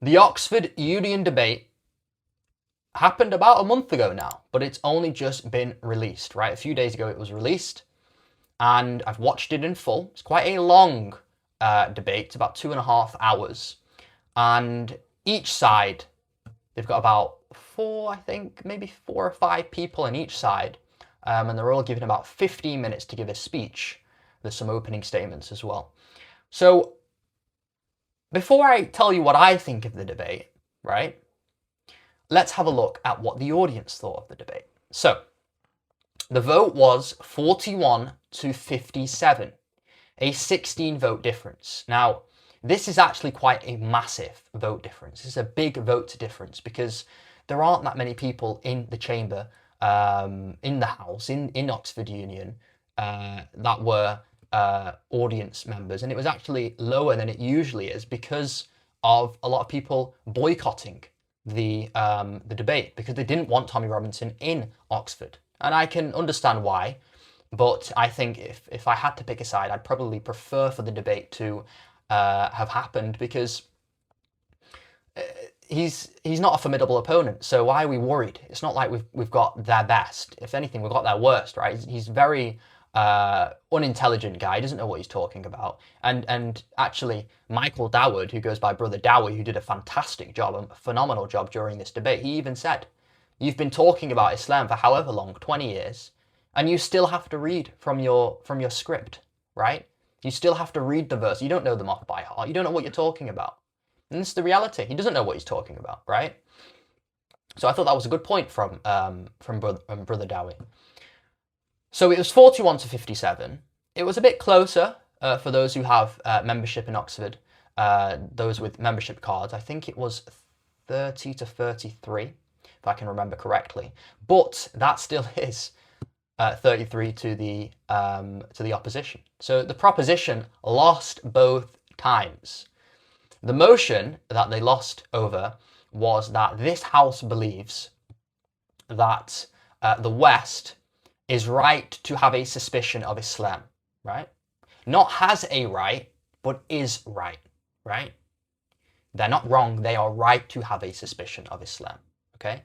The Oxford Union debate happened about a month ago now, but it's only just been released, right? A few days ago it was released, and I've watched it in full. It's quite a long debate, it's about 2.5 hours, and each side, they've got about maybe 4 or 5 people on each side, and they're all given about 15 minutes to give a speech. There's some opening statements as well. So before I tell you what I think of the debate, right, let's have a look at what the audience thought of the debate. So the vote was 41 to 57, a 16 vote difference. Now, this is actually quite a massive vote difference. It's a big vote difference because there aren't that many people in the chamber, in the House, in Oxford Union, that were audience members. And it was actually lower than it usually is because of a lot of people boycotting the debate because they didn't want Tommy Robinson in Oxford. And I can understand why, but I think if I had to pick a side, I'd probably prefer for the debate to have happened because he's not a formidable opponent. So why are we worried? It's not like we've got their best. If anything, we've got their worst, right? He's very unintelligent guy. He doesn't know what he's talking about. And actually, Michael Doward, who goes by Brother Dowie, who did a fantastic job, a phenomenal job during this debate, he even said, "You've been talking about Islam for however long, 20 years, and you still have to read from your script, right? You still have to read the verse. You don't know them off by heart. You don't know what you're talking about." And this is the reality. He doesn't know what he's talking about, right? So I thought that was a good point from Brother Dowie. So it was 41 to 57. It was a bit closer for those who have membership in Oxford, those with membership cards. I think it was 30 to 33, if I can remember correctly. But that still is 33 to the opposition. So the proposition lost both times. The motion that they lost over was that this House believes that the West is right to have a suspicion of Islam, right? Not has a right, but is right, right? They're not wrong, they are right to have a suspicion of Islam, okay?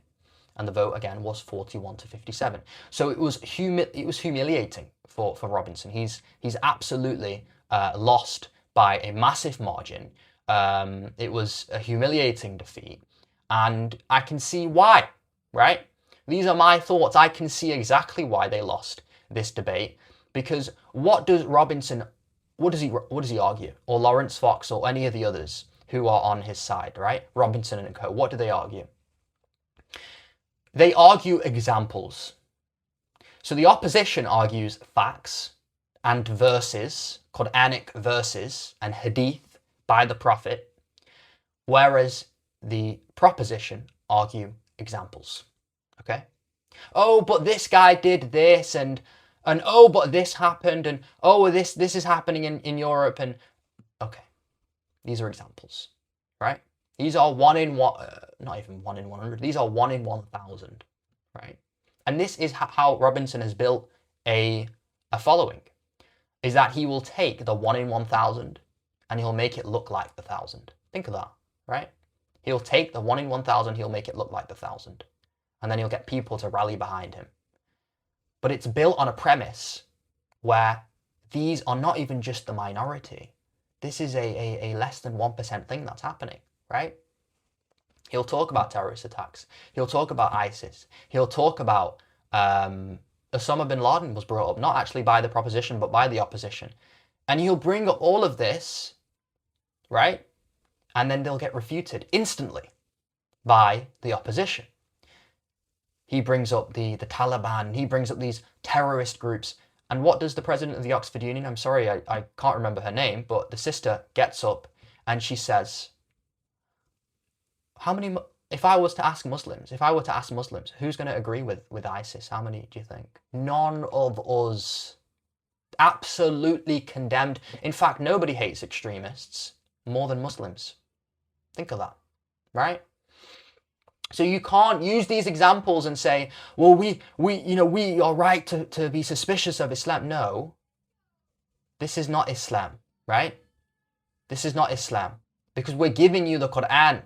And the vote, again, was 41 to 57. So it was humiliating for Robinson. He's absolutely lost by a massive margin. It was a humiliating defeat, and I can see why, right? These are my thoughts. I can see exactly why they lost this debate, because what does he argue? Or Lawrence Fox or any of the others who are on his side, right? Robinson and co. What do they argue? They argue examples. So the opposition argues facts and verses, Quranic verses and hadith by the Prophet, whereas the proposition argue examples. Okay? Oh, but this guy did this, and oh, but this happened, and oh, this is happening in Europe, and okay, these are examples, right? These are not even 1 in 100. These are 1 in 1,000, right? And this is how Robinson has built a following, is that he will take the 1 in 1,000 and he'll make it look like the 1,000. Think of that, right? He'll take the 1 in 1,000, he'll make it look like the 1,000. And then he'll get people to rally behind him. But it's built on a premise where these are not even just the minority. This is a less than 1% thing that's happening, right? He'll talk about terrorist attacks. He'll talk about ISIS. He'll talk about Osama bin Laden was brought up, not actually by the proposition, but by the opposition. And he'll bring up all of this, right? And then they'll get refuted instantly by the opposition. He brings up the Taliban, he brings up these terrorist groups. And what does the president of the Oxford Union, I'm sorry, I can't remember her name, but the sister gets up and she says, if I were to ask Muslims, who's going to agree with ISIS? How many do you think? None of us. Absolutely condemned. In fact, nobody hates extremists more than Muslims. Think of that, right? So you can't use these examples and say, well, we are right to be suspicious of Islam. No, this is not Islam, right? This is not Islam, because we're giving you the Quran.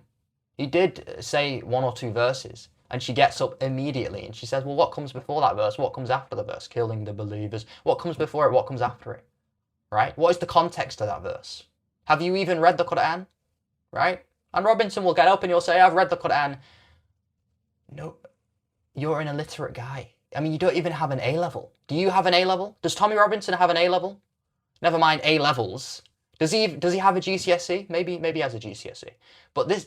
He did say 1 or 2 verses, and she gets up immediately and she says, well, what comes before that verse? What comes after the verse? Killing the believers. What comes before it? What comes after it? Right? What is the context of that verse? Have you even read the Quran? Right? And Robinson will get up and he'll say, I've read the Quran. No, you're an illiterate guy. I mean, you don't even have an A level. Do you have an A level? Does Tommy Robinson have an A level? Never mind A levels. Does he have a GCSE? Maybe he has a GCSE. But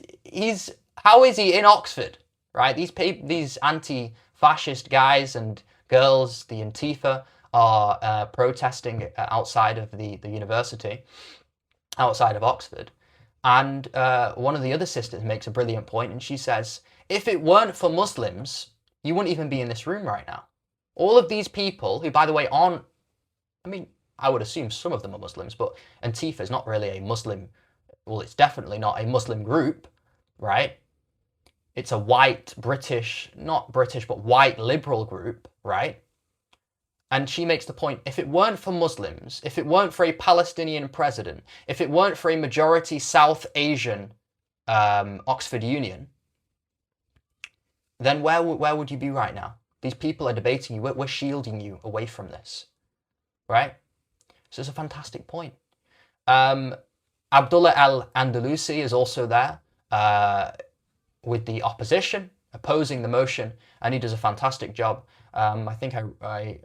how is he in Oxford? Right? These anti-fascist guys and girls, the Antifa, are protesting outside of the university, outside of Oxford. And one of the other sisters makes a brilliant point, and she says, if it weren't for Muslims, you wouldn't even be in this room right now. All of these people, who, by the way, aren't, I mean, I would assume some of them are Muslims, but Antifa is not really a Muslim, well, it's definitely not a Muslim group, right? It's a white British, not British, but white liberal group, right? And she makes the point, if it weren't for Muslims, if it weren't for a Palestinian president, if it weren't for a majority South Asian Oxfordunion, then where would you be right now? These people are debating you. We're shielding you away from this, right? So it's a fantastic point. Abdullah al-Andalusi is also there with the opposition, opposing the motion, and he does a fantastic job. I think I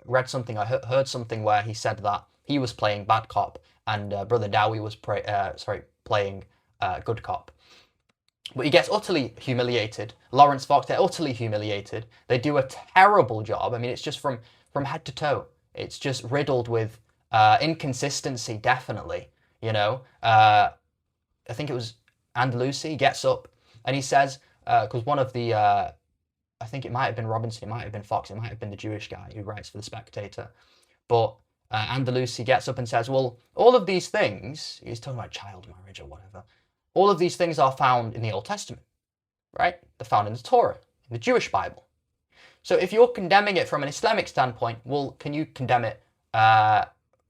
read something, I heard something where he said that he was playing bad cop and Brother Dowie was playing good cop. But he gets utterly humiliated. Lawrence Fox, they're utterly humiliated. They do a terrible job. I mean, it's just from head to toe. It's just riddled with inconsistency, definitely. You know, I think it was Andalusi gets up and he says, because one of the, I think it might have been Robinson, it might have been Fox, it might have been the Jewish guy who writes for The Spectator. But Andalusi gets up and says, well, all of these things, he's talking about child marriage or whatever, all of these things are found in the Old Testament, right? They're found in the Torah, in the Jewish Bible. So if you're condemning it from an Islamic standpoint, well, can you condemn it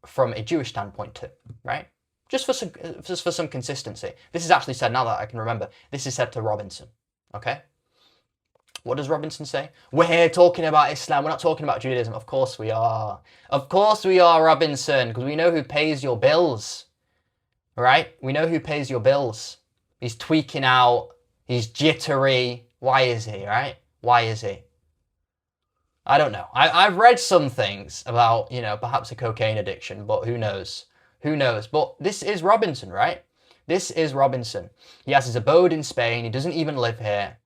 from a Jewish standpoint too, right? Just for some consistency. This is actually said, now that I can remember, this is said to Robinson, okay? What does Robinson say? We're here talking about Islam, we're not talking about Judaism. Of course we are. Of course we are, Robinson, because we know who pays your bills, right? We know who pays your bills. He's tweaking out, he's jittery. Why is he, right? Why is he? I don't know. I've read some things about, you know, perhaps a cocaine addiction, but who knows? Who knows? But this is Robinson, right? This is Robinson. He has his abode in Spain. He doesn't even live here,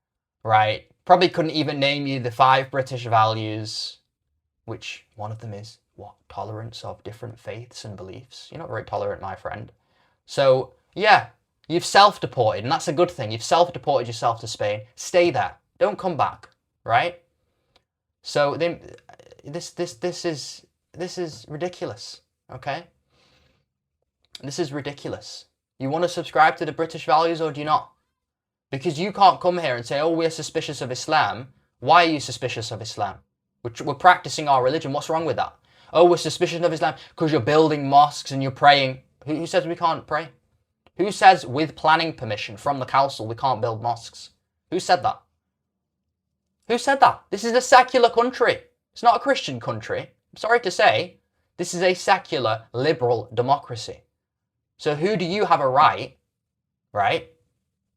right? Probably couldn't even name you the 5 British values, which one of them is, what? Tolerance of different faiths and beliefs. You're not very tolerant, my friend. So, yeah, you've self-deported, and that's a good thing. You've self-deported yourself to Spain. Stay there. Don't come back, right? So then, this is ridiculous, okay? This is ridiculous. You want to subscribe to the British values or do you not? Because you can't come here and say, oh, we're suspicious of Islam. Why are you suspicious of Islam? We're practicing our religion. What's wrong with that? Oh, we're suspicious of Islam because you're building mosques and you're praying. Who says we can't pray? Who says with planning permission from the council we can't build mosques? Who said that? Who said that? This is a secular country. It's not a Christian country. I'm sorry to say, this is a secular, liberal democracy. So who do you have a right,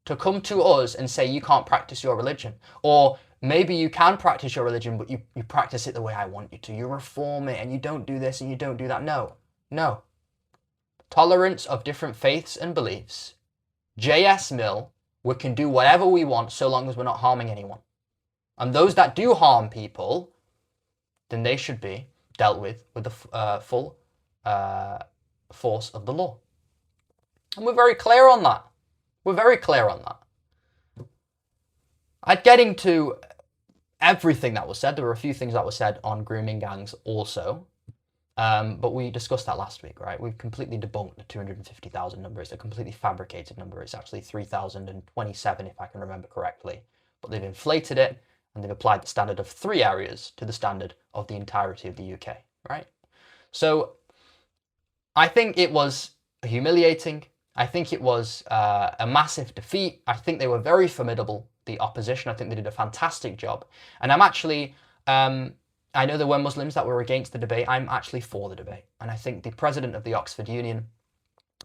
to come to us and say you can't practice your religion? Or maybe you can practice your religion, but you practice it the way I want you to. You reform it and you don't do this and you don't do that. No, no. Tolerance of different faiths and beliefs. JS Mill, we can do whatever we want so long as we're not harming anyone. And those that do harm people, then they should be dealt with the full force of the law. And we're very clear on that. We're very clear on that. I'd get into everything that was said. There were a few things that were said on grooming gangs also. But we discussed that last week, right? We've completely debunked the 250,000 number. It's a completely fabricated number. It's actually 3,027 if I can remember correctly. But they've inflated it and they've applied the standard of 3 areas to the standard of the entirety of the UK, right? So I think it was humiliating. I think it was a massive defeat. I think they were very formidable, the opposition. I think they did a fantastic job. And I'm actually, I know there were Muslims that were against the debate. I'm actually for the debate. And I think the president of the Oxford Union,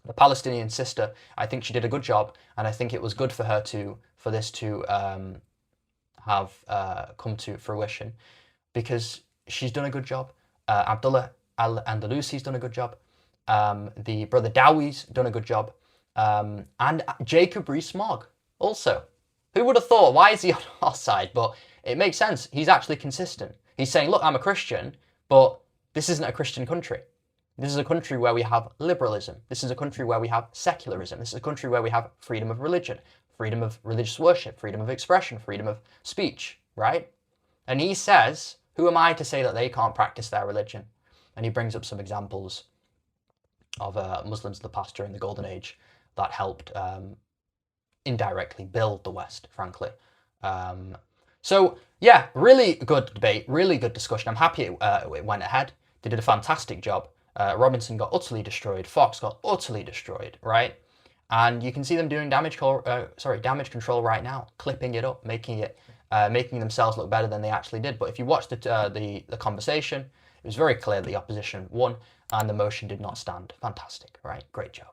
the Palestinian sister, I think she did a good job. And I think it was good for her for this to have come to fruition, because she's done a good job. Abdullah al-Andalusi's done a good job. The brother Dowie's done a good job. And Jacob Rees-Mogg also. Who would have thought? Why is he on our side? But it makes sense. He's actually consistent. He's saying, look, I'm a Christian, but this isn't a Christian country. This is a country where we have liberalism. This is a country where we have secularism. This is a country where we have freedom of religion, freedom of religious worship, freedom of expression, freedom of speech, right? And he says, who am I to say that they can't practice their religion? And he brings up some examples of Muslims of the past during the Golden Age that helped indirectly build the West, frankly. So yeah, really good debate, really good discussion. I'm happy it went ahead. They did a fantastic job. Robinson got utterly destroyed. Fox got utterly destroyed, right? And you can see them doing damage control right now, clipping it up, making themselves look better than they actually did. But if you watch the conversation, it was very clear the opposition won and the motion did not stand. Fantastic, right? Great job.